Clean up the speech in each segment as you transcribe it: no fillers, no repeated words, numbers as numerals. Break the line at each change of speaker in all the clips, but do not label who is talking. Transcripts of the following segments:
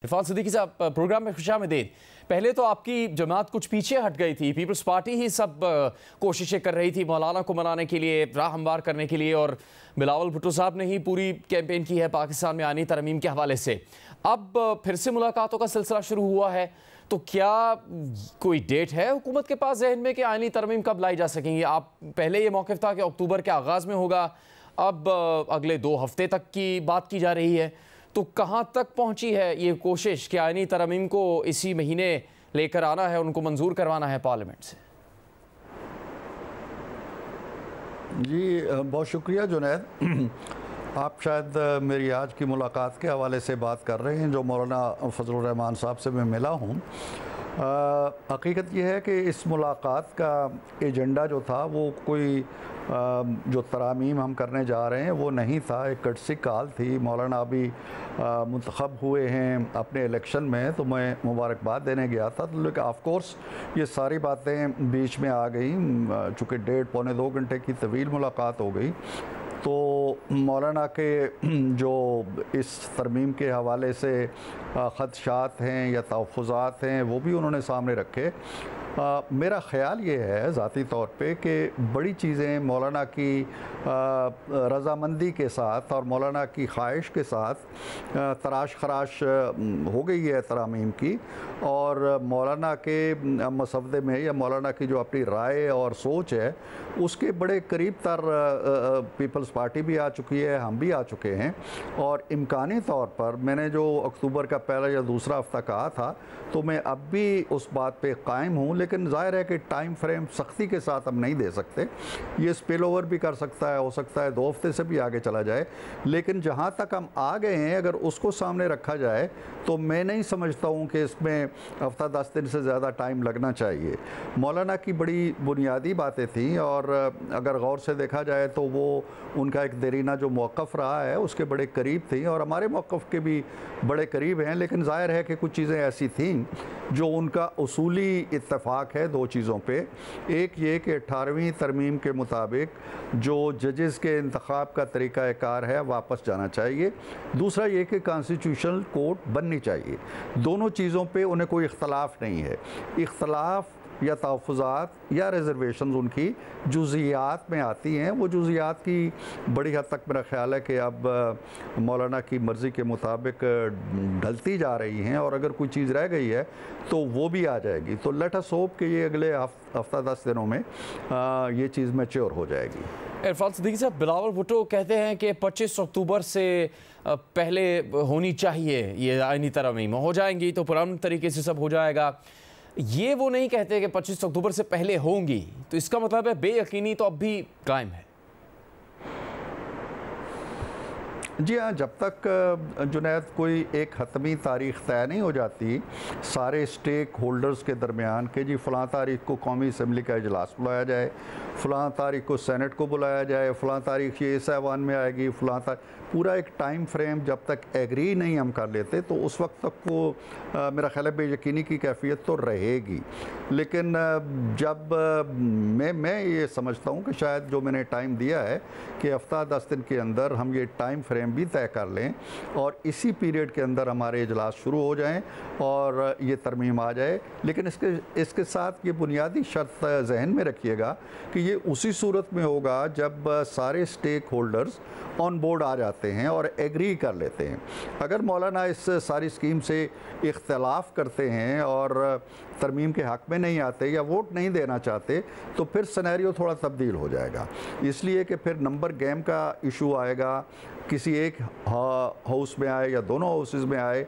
इरफान सिद्दीकी साहब, प्रोग्राम में खुशामदीद। पहले तो आपकी जमात कुछ पीछे हट गई थी, पीपल्स पार्टी ही सब कोशिशें कर रही थी मौलाना को मनाने के लिए, राह हमवार करने के लिए, और बिलावल भुट्टो साहब ने ही पूरी कैंपेन की है पाकिस्तान में आनी तरमीम के हवाले से। अब फिर से मुलाकातों का सिलसिला शुरू हुआ है, तो क्या कोई डेट है हुकूमत के पास जहन में कि आईनी तरमीम कब लाई जा सकेंगी? आप पहले ये मौक़िफ़ था कि अक्टूबर के आगाज़ में होगा, अब अगले 2 हफ्ते तक की बात की जा रही है, तो कहाँ तक पहुँची है ये कोशिश कि आईनी तरमीम को इसी महीने लेकर आना है, उनको मंजूर करवाना है पार्लियामेंट से?
जी बहुत शुक्रिया जुनैद। आप शायद मेरी आज की मुलाकात के हवाले से बात कर रहे हैं, जो मौलाना फजलुर रहमान साहब से मैं मिला हूँ। हकीकत यह है कि इस मुलाकात का एजेंडा जो था वो कोई जो तरामीम हम करने जा रहे हैं वो नहीं था, एक कटसी कॉल थी। मौलाना अभी मुंतखब हुए हैं अपने इलेक्शन में, तो मैं मुबारकबाद देने गया था, तो लेकिन ऑफ कोर्स ये सारी बातें बीच में आ गई, चूँकि 1.5-2 घंटे की तवील मुलाकात हो गई। तो मौलाना के जो इस तरमीम के हवाले से ख़दशात हैं या तहफ़्फ़ुज़ात हैं वो भी उन्होंने सामने रखे। मेरा ख़्याल ये है ज़ाती तौर पे कि बड़ी चीज़ें मौलाना की रज़ामंदी के साथ और मौलाना की ख्वाहिश के साथ तराश खराश हो गई है तरामीम की, और मौलाना के मसवदे में या मौलाना की जो अपनी राय और सोच है उसके बड़े करीब तर पीपल्स पार्टी भी आ चुकी है, हम भी आ चुके हैं। और इम्कानी तौर पर मैंने जो अक्टूबर का पहला या दूसरा हफ्ता कहा था, तो मैं अब भी उस बात पे कायम हूँ, लेकिन ज़ाहिर है कि टाइम फ्रेम सख्ती के साथ हम नहीं दे सकते। ये स्पिल ओवर भी कर सकता है, हो सकता है 2 हफ्ते से भी आगे चला जाए, लेकिन जहाँ तक हम आ गए हैं अगर उसको सामने रखा जाए तो मैं नहीं समझता हूँ कि इसमें हफ्ता 10 दिन से ज़्यादा टाइम लगना चाहिए। मौलाना की बड़ी बुनियादी बातें थीं, और अगर गौर से देखा जाए तो वो उनका एक देरीना जो मौक़िफ़ रहा है उसके बड़े करीब थी, और हमारे मौक़िफ़ के भी बड़े करीब हैं। लेकिन ज़ाहिर है कि कुछ चीज़ें ऐसी थीं जो उनका उसूली इत्तेफाक है 2 चीज़ों पे। एक ये कि 18वीं तरमीम के मुताबिक जो जजेस के इंतखाब का तरीक़ाकार है वापस जाना चाहिए। दूसरा ये कि कॉन्स्टिट्यूशनल कोर्ट बननी चाहिए। दोनों चीज़ों पे उन्हें कोई इख्तलाफ नहीं है। इख्तलाफ या तहफ़्फ़ुज़ात या रिज़र्वेशन उनकी जुज़ियात में आती हैं। वो जुज़ियात की बड़ी हद तक मेरा ख़्याल है कि अब मौलाना की मर्ज़ी के मुताबिक ढलती जा रही हैं, और अगर कोई चीज़ रह गई है तो वो भी आ जाएगी। तो लेट अस होप कि ये अगले हफ्ता 10 दिनों में ये चीज़ मैच्योर हो जाएगी।
इरफान सिद्दीकी साहब, बिलावल भुट्टो कहते हैं कि 25 अक्टूबर से पहले होनी चाहिए ये आईनी तरमीम, हो जाएंगी तो पुराने तरीके से सब हो जाएगा। ये वो नहीं कहते कि 25 अक्टूबर से पहले होंगी, तो इसका मतलब है बेयकीनी तो अब भी कायम है।
जी हाँ, जब तक जुनैद कोई एक हतमी तारीख़ तय नहीं हो जाती सारे स्टेक होल्डर्स के दरमियान कि जी फ़लाँ तारीख़ को कौमी असम्बली का इजलास बुलाया जाए, फ़लाँ तारीख़ को सेनेट को बुलाया जाए, फ़लाँ तारीख़ ये इस ऐवान में आएगी, फ़लाँ तारीख़, पूरा एक टाइम फ्रेम जब तक एग्री नहीं हम कर लेते तो उस वक्त तक वो मेरा ख़्याल है बेयकीनी की कैफियत तो रहेगी। लेकिन जब मैं ये समझता हूँ कि शायद जो मैंने टाइम दिया है कि हफ्ता 10 दिन के अंदर हम ये टाइम फ्रेम भी तय कर लें, और इसी पीरियड के अंदर हमारे इजलास शुरू हो जाएं और ये तरमीम आ जाए। लेकिन इसके साथ ये बुनियादी शर्त जहन में रखिएगा कि ये उसी सूरत में होगा जब सारे स्टेक होल्डर्स ऑन बोर्ड आ जाते हैं और एग्री कर लेते हैं। अगर मौलाना इस सारी स्कीम से इख्तलाफ करते हैं और तरमीम के हक़ में नहीं आते या वोट नहीं देना चाहते, तो फिर सिनेरियो थोड़ा तब्दील हो जाएगा। इसलिए कि फिर नंबर गेम का इशू आएगा, किसी एक हाउस में आए या दोनों हाउसेस में आए,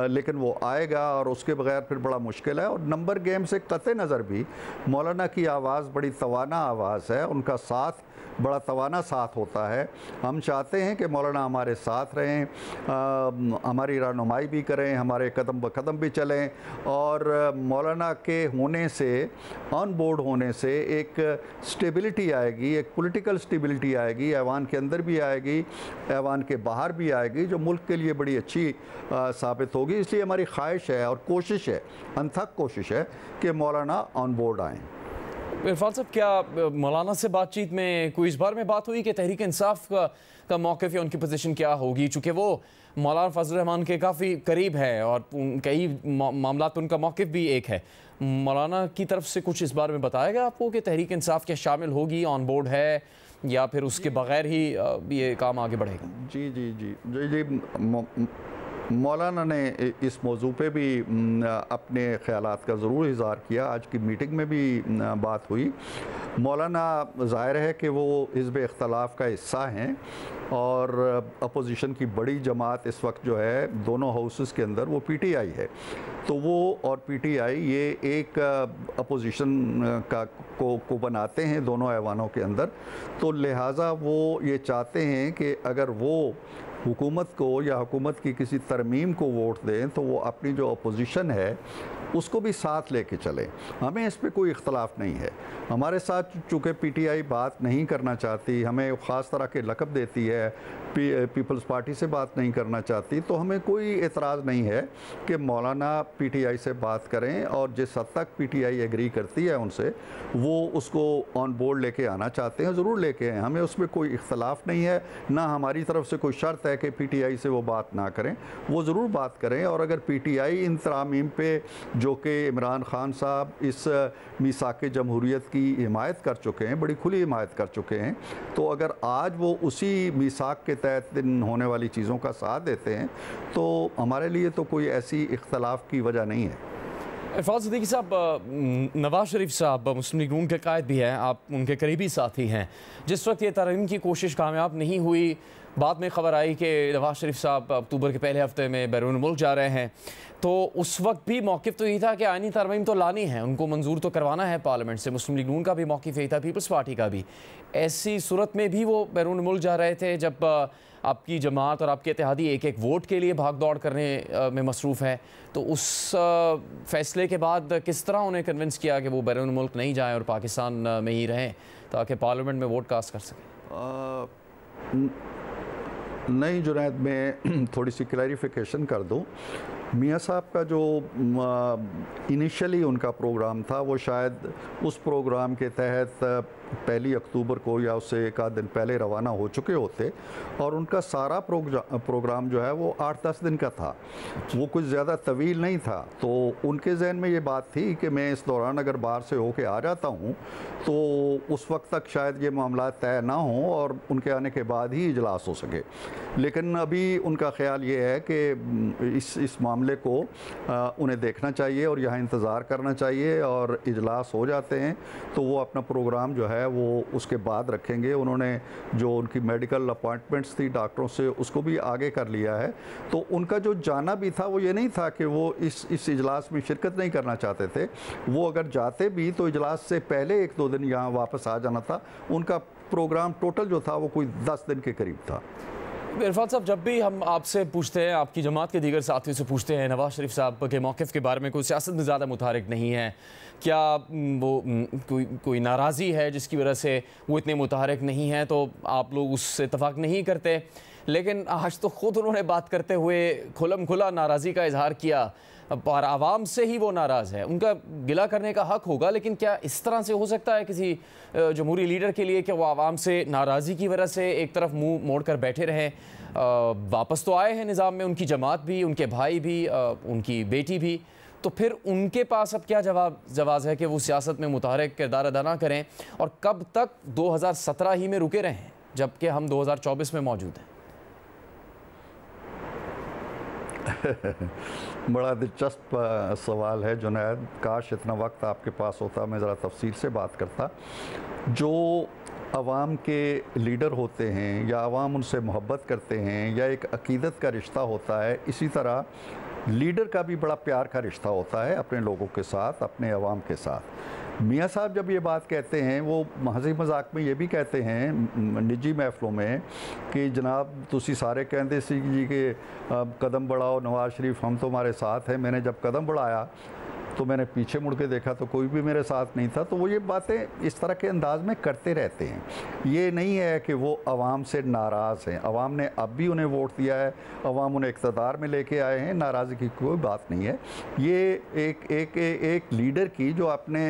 लेकिन वो आएगा और उसके बगैर फिर बड़ा मुश्किल है। और नंबर गेम से कतई नज़र भी मौलाना की आवाज़ बड़ी तवाना आवाज़ है, उनका साथ बड़ा तवाना साथ होता है। हम चाहते हैं कि मौलाना हमारे साथ रहें, हमारी रहनुमाई भी करें, हमारे कदम ब कदम भी चलें, और मौलाना के होने से, ऑन बोर्ड होने से एक स्टेबिलिटी आएगी, एक पॉलिटिकल स्टेबिलिटी आएगी, ऐवान के अंदर भी आएगी, ऐवान के बाहर भी आएगी, जो मुल्क के लिए बड़ी अच्छी साबित होगी। इसलिए हमारी ख्वाहिश है और कोशिश है, अनथक कोशिश है कि मौलाना ऑन बोर्ड आएँ।
इरफान साहब, क्या मौलाना से बातचीत में कोई इस बार में बात हुई कि तहरीक इंसाफ का मौक़िफ़ या उनकी पोजीशन क्या होगी? चूँकि वो मौलाना फजल रहमान के काफ़ी करीब है और कई मामला पर उनका मौक़िफ़ भी एक है। मौलाना की तरफ से कुछ इस बारे में बताएगा आपको कि तहरीक इंसाफ क्या शामिल होगी, ऑन बोर्ड है, या फिर उसके बगैर ही ये काम आगे बढ़ेगा?
जी जी जी जी जी मौलाना ने इस मौजू पे भी अपने ख़यालात का ज़रूर इज़हार किया। आज की मीटिंग में भी बात हुई। मौलाना ज़ाहिर है कि वो हिज़्ब इख्तलाफ का हिस्सा हैं और अपोजिशन की बड़ी जमात इस वक्त जो है दोनों हाउसेस के अंदर वो पीटीआई है। तो वो और पीटीआई ये एक अपोजिशन को बनाते हैं दोनों ऐवानों के अंदर। तो लिहाजा वो ये चाहते हैं कि अगर वो हुकूमत को या हुकूमत की किसी तरमीम को वोट दें तो वो अपनी जो अपोजिशन है उसको भी साथ लेके चलें। हमें इस पे कोई इख्तलाफ नहीं है। हमारे साथ चूँकि पीटीआई बात नहीं करना चाहती, हमें ख़ास तरह के लक़ब देती है, पीपल्स पार्टी से बात नहीं करना चाहती, तो हमें कोई एतराज़ नहीं है कि मौलाना पीटीआई से बात करें और जिस हद तक पीटीआई एग्री करती है उनसे, वो उसको ऑन बोर्ड लेके आना चाहते हैं, ज़रूर लेके आएँ। हमें उसमें कोई इख्तलाफ नहीं है, ना हमारी तरफ से कोई शर्त है कि पीटीआई से वो बात ना करें, वो ज़रूर बात करें। और अगर पीटीआई इन तरामीम पे जो कि इमरान खान साहब इस मीसाक जमहूरियत की हिमायत कर चुके हैं, बड़ी खुली हिमायत कर चुके हैं, तो अगर आज वो उसी मीसाक के तहत होने वाली चीज़ों का साथ देते हैं तो हमारे लिए तो कोई ऐसी इख्तलाफ की वजह नहीं है।
इरफान सिद्दीकी साहब, नवाज शरीफ साहब मुस्लिम लीग नून के कायद भी हैं, आप उनके करीबी साथी हैं। जिस वक्त ये तरमीम की कोशिश कामयाब नहीं हुई, बाद में ख़बर आई कि नवाज शरीफ साहब अक्टूबर के पहले हफ्ते में बैरून मुल्क जा रहे हैं, तो उस वक्त भी मौक़िफ़ तो यही था कि आईनी तरमीम तो लानी है, उनको मंजूर तो करवाना है पार्लियामेंट से। मुस्लिम लीग नून का भी मौक़िफ़ यही था, पीपल्स पार्टी का भी। ऐसी सूरत में भी वो बैरून मुल्क जा रहे थे जब आपकी जमात और आपके इत्तेहादी एक एक वोट के लिए भाग दौड़ करने में मसरूफ़ है। तो उस फ़ैसले के बाद किस तरह उन्हें कन्विंस किया कि वो बैरून मुल्क नहीं जाएँ और पाकिस्तान में ही रहें ताकि पार्लियामेंट में वोट कास्ट कर सकें?
नहीं जुनैद, मैं थोड़ी सी क्लैरिफिकेशन कर दूं। मियाँ साहब का जो इनिशियली उनका प्रोग्राम था वो शायद उस प्रोग्राम के तहत 1 अक्टूबर को या उससे एक आध दिन पहले रवाना हो चुके होते और उनका सारा प्रोग्राम जो है वो 8-10 दिन का था, वो कुछ ज़्यादा तवील नहीं था। तो उनके जहन में ये बात थी कि मैं इस दौरान अगर बाहर से होके आ जाता हूँ तो उस वक्त तक शायद ये मामला तय ना हो और उनके आने के बाद ही इजलास हो सके। लेकिन अभी उनका ख्याल ये है कि इस मामले को उन्हें देखना चाहिए और यहाँ इंतज़ार करना चाहिए, और इजलास हो जाते हैं तो वो अपना प्रोग्राम जो है वो उसके बाद रखेंगे। उन्होंने जो उनकी मेडिकल अपॉइंटमेंट्स थी डॉक्टरों से उसको भी आगे कर लिया है। तो उनका जो जाना भी था वो ये नहीं था कि वो इस इजलास में शिरकत नहीं करना चाहते थे। वो अगर जाते भी तो इजलास से पहले 1-2 दिन यहाँ वापस आ जाना था। उनका प्रोग्राम टोटल जो था वो कोई 10 दिन के करीब था।
इरफान साहब, जब भी हम आपसे पूछते हैं, आपकी जमात के दीगर साथियों से पूछते हैं नवाज शरीफ साहब के मौक़िफ़ के बारे में, कोई सियासत में ज़्यादा मुतारिक नहीं है, क्या वो कोई नाराज़ी है जिसकी वजह से वो इतने मुतारिक नहीं हैं, तो आप लोग उससे इत्तफ़ाक़ नहीं करते। लेकिन आज तो ख़ुद उन्होंने बात करते हुए खुलम खुला नाराज़ी का इजहार किया और आवाम से ही वो नाराज़ है। उनका गिला करने का हक़ होगा, लेकिन क्या इस तरह से हो सकता है किसी जमहूरी लीडर के लिए कि वो आवाम से नाराज़गी की वजह से एक तरफ मुंह मोड़ कर बैठे रहें? वापस तो आए हैं निज़ाम में, उनकी जमात भी, उनके भाई भी, उनकी बेटी भी, तो फिर उनके पास अब क्या जवाज़ है कि वो सियासत में मुतहरिक किरदार अदा ना करें? और कब तक 2017 ही में रुके रहें जबकि हम 2024 में मौजूद हैं?
बड़ा दिलचस्प सवाल है जुनैद। काश इतना वक्त आपके पास होता, मैं ज़रा तफसील से बात करता। जो आवाम के लीडर होते हैं या आवाम उनसे मोहब्बत करते हैं या एक अकीदत का रिश्ता होता है, इसी तरह लीडर का भी बड़ा प्यार का रिश्ता होता है अपने लोगों के साथ, अपने आवाम के साथ। मियाँ साहब जब ये बात कहते हैं, वो हंसी मजाक में ये भी कहते हैं निजी महफलों में कि जनाब तुसी सारे कहते सी जी के कदम बढ़ाओ नवाज शरीफ, हम तुम्हारे साथ हैं। मैंने जब कदम बढ़ाया तो मैंने पीछे मुड़ के देखा तो कोई भी मेरे साथ नहीं था। तो वो ये बातें इस तरह के अंदाज में करते रहते हैं। ये नहीं है कि वो अवाम से नाराज़ हैं, अवाम ने अब भी उन्हें वोट दिया है, अवाम उन्हें इक़्तिदार में लेके आए हैं, नाराज़गी की कोई बात नहीं है। ये एक लीडर की जो अपने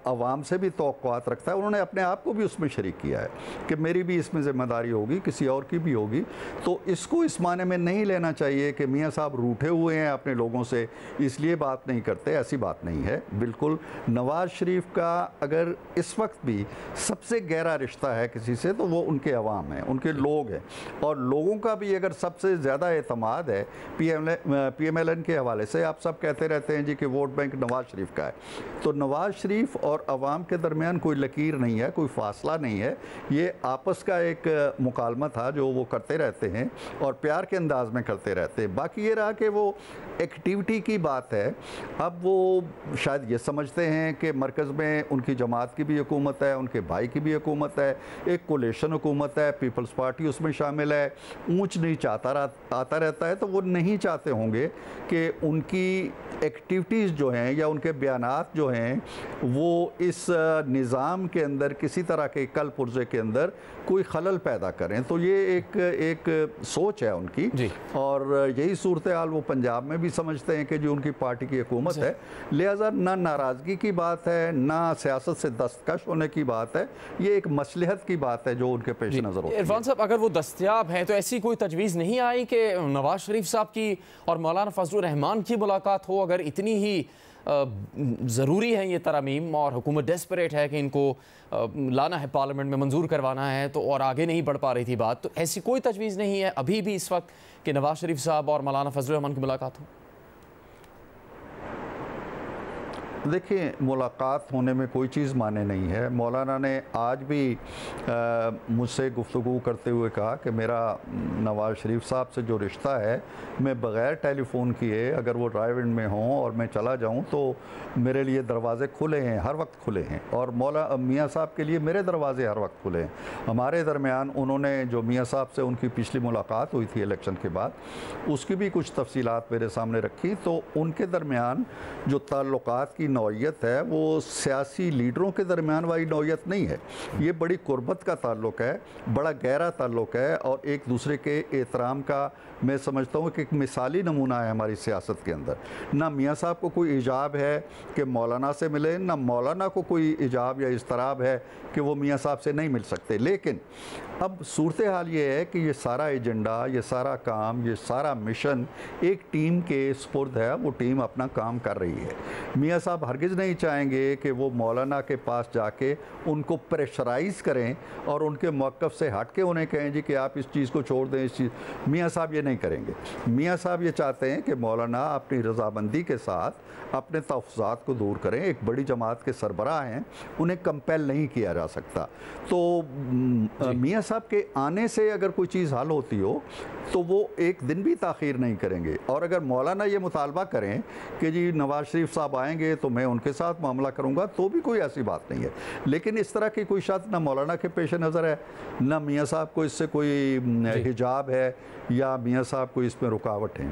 अवाम से भी तवक्कुआत रखता है, उन्होंने अपने आप को भी उसमें शरीक किया है कि मेरी भी इसमें ज़िम्मेदारी होगी, किसी और की भी होगी। तो इसको इस माने में नहीं लेना चाहिए कि मियाँ साहब रूठे हुए हैं अपने लोगों से इसलिए बात नहीं करते, ऐसी बात नहीं है। बिल्कुल नवाज़ शरीफ का अगर इस वक्त भी सबसे गहरा रिश्ता है किसी से तो वो उनके अवाम हैं, उनके लोग हैं। और लोगों का भी अगर सबसे ज़्यादा एतमाद है PMLN के हवाले से, आप सब कहते रहते हैं जी कि वोट बैंक नवाज़ शरीफ का है, तो नवाज़ शरीफ और अवाम के दरमियान कोई लकीर नहीं है, कोई फासला नहीं है। ये आपस का एक मुकालमा था जो वो करते रहते हैं और प्यार के अंदाज में करते रहते हैं। बाकी ये रहा कि वो एक्टिविटी की बात है, अब वो शायद ये समझते हैं कि मरकज़ में उनकी जमात की भी हुकूमत है, उनके भाई की भी हुकूमत है, एक कोलेशन हुकूमत है, पीपल्स पार्टी उसमें शामिल है, ऊंच नीच आता रहता है। तो वो नहीं चाहते होंगे कि उनकी एक्टिविटीज़ जो हैं या उनके बयानात जो हैं वो इस निज़ाम के अंदर किसी तरह के कल पुर्जे के अंदर कोई खलल पैदा करें। तो ये एक सोच है उनकी, और यही सूरत हाल वो पंजाब में भी समझते हैं कि जो उनकी पार्टी की हुकूमत है, लिहाजा ना नाराज़गी की बात है, ना सियासत से दस्तकश होने की बात है, ये एक मसलहत की बात है जो उनके पेश नज़र होती है।
इरफान साहब, अगर वो दस्तयाब हैं तो ऐसी कोई तजवीज़ नहीं आई कि नवाज़ शरीफ साहब की और मौलाना फजलुर रहमान की मुलाकात हो? अगर इतनी ही ज़रूरी है ये तरमीम और हुकूमत डेस्परेट है कि इनको लाना है, पार्लियामेंट में मंजूर करवाना है, तो और आगे नहीं बढ़ पा रही थी बात, तो ऐसी कोई तजवीज़ नहीं है अभी भी इस वक्त कि नवाज़ शरीफ साहब और मौलाना फजलुर रहमान की मुलाकात हो?
देखिए, मुलाकात होने में कोई चीज़ माने नहीं है। मौलाना ने आज भी मुझसे गुफ्तगू करते हुए कहा कि मेरा नवाज़ शरीफ साहब से जो रिश्ता है, मैं बग़ैर टेलीफ़ोन किए अगर वो ड्राइव-इन में हों और मैं चला जाऊं तो मेरे लिए दरवाज़े खुले हैं, हर वक्त खुले हैं, और मियाँ साहब के लिए मेरे दरवाज़े हर वक्त खुले हैं। हमारे दरमियान उन्होंने जो मियाँ साहब से उनकी पिछली मुलाकात हुई थी इलेक्शन के बाद, उसकी भी कुछ तफसीलात मेरे सामने रखी। तो उनके दरमियान जो ताल्लुकात की नौयत है वो सियासी लीडरों के दरमियान वाली नौयत नहीं है, ये बड़ी कुर्बत का ताल्लुक है, बड़ा गहरा ताल्लुक है, और एक दूसरे के एहतराम का मैं समझता हूँ कि एक मिसाली नमूना है हमारी सियासत के अंदर। ना मियाँ साहब को कोई इजाब है कि मौलाना से मिले, ना मौलाना को कोई इजाब या इस्तराब है कि वो मियाँ साहब से नहीं मिल सकते। लेकिन अब सूरत हाल ये है कि ये सारा एजेंडा, ये सारा काम, ये सारा मिशन एक टीम के सुपुर्द है, वो टीम अपना काम कर रही है। मियाँ साहब हरगिज़ नहीं चाहेंगे कि वो मौलाना के पास जाके उनको प्रेशराइज़ करें और उनके मौक़िफ़ से हट के उन्हें कहें जी कि आप इस चीज़ को छोड़ दें, इस चीज़। मियाँ साहब ये नहीं करेंगे। मियाँ साहब ये चाहते हैं कि मौलाना अपनी रज़ामंदी के साथ अपने तहफ़्फ़ुज़ात को दूर करें। एक बड़ी जमात के सरबराह हैं, उन्हें कंपेल नहीं किया जा सकता। तो मियाँ साहब के आने से अगर कोई चीज़ हल होती हो तो वो एक दिन भी ताख़ीर नहीं करेंगे। और अगर मौलाना ये मुतालबा करें कि जी नवाज़ शरीफ साहब आएंगे तो मैं उनके साथ मामला करूँगा, तो भी कोई ऐसी बात नहीं है। लेकिन इस तरह की कोई शर्त ना मौलाना के पेश नज़र है, ना मियाँ साहब को इससे कोई हिजाब है या मियाँ साहब को इसमें रुकावट है।